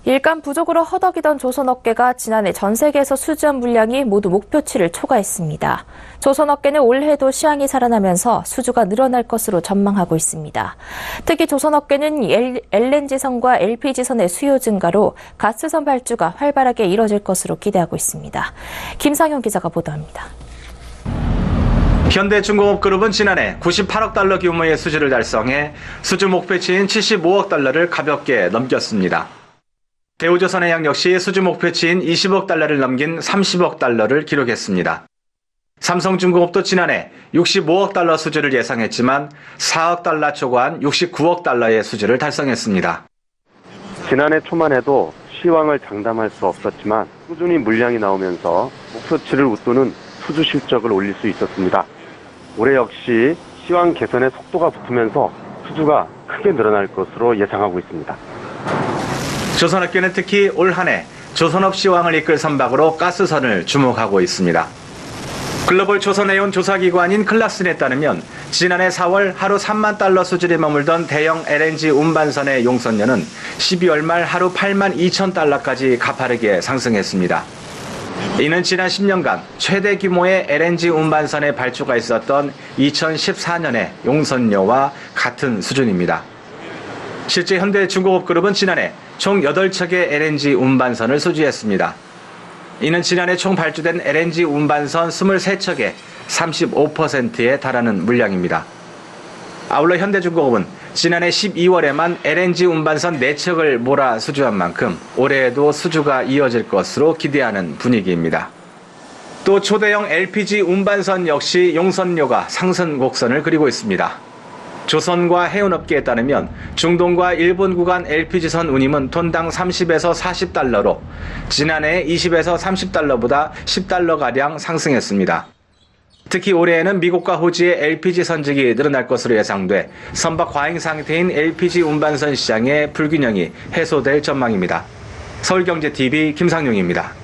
일감 부족으로 허덕이던 조선업계가 지난해 전 세계에서 수주한 물량이 모두 목표치를 초과했습니다. 조선업계는 올해도 시황이 살아나면서 수주가 늘어날 것으로 전망하고 있습니다. 특히 조선업계는 LNG선과 LPG선의 수요 증가로 가스선 발주가 활발하게 이뤄질 것으로 기대하고 있습니다. 김상현 기자가 보도합니다. 현대중공업그룹은 지난해 98억 달러 규모의 수주를 달성해 수주 목표치인 75억 달러를 가볍게 넘겼습니다. 대우조선해양 역시 수주 목표치인 20억 달러를 넘긴 30억 달러를 기록했습니다. 삼성중공업도 지난해 65억 달러 수주를 예상했지만 4억 달러 초과한 69억 달러의 수주를 달성했습니다. 지난해 초만 해도 시황을 장담할 수 없었지만 꾸준히 물량이 나오면서 목표치를 웃도는 수주 실적을 올릴 수 있었습니다. 올해 역시 시황 개선의 속도가 붙으면서 수주가 크게 늘어날 것으로 예상하고 있습니다. 조선업계는 특히 올 한 해 조선업 시황을 이끌 선박으로 가스선을 주목하고 있습니다. 글로벌 조선해운 조사기관인 클락슨에 따르면 지난해 4월 하루 3만 달러 수준에 머물던 대형 LNG 운반선의 용선료는 12월 말 하루 8만 2천 달러까지 가파르게 상승했습니다. 이는 지난 10년간 최대 규모의 LNG 운반선의 발주가 있었던 2014년의 용선료와 같은 수준입니다. 실제 현대중공업그룹은 지난해 총 8척의 LNG 운반선을 수주했습니다. 이는 지난해 총 발주된 LNG 운반선 23척의 35%에 달하는 물량입니다. 아울러 현대중공업은 지난해 12월에만 LNG 운반선 4척을 몰아 수주한 만큼 올해에도 수주가 이어질 것으로 기대하는 분위기입니다. 또 초대형 LPG 운반선 역시 용선료가 상승 곡선을 그리고 있습니다. 조선과 해운업계에 따르면 중동과 일본 구간 LPG선 운임은 톤당 30에서 40달러로 지난해 20에서 30달러보다 10달러가량 상승했습니다. 특히 올해에는 미국과 호주의 LPG 선적이 늘어날 것으로 예상돼 선박 과잉 상태인 LPG 운반선 시장의 불균형이 해소될 전망입니다. 서울경제TV 김상용입니다.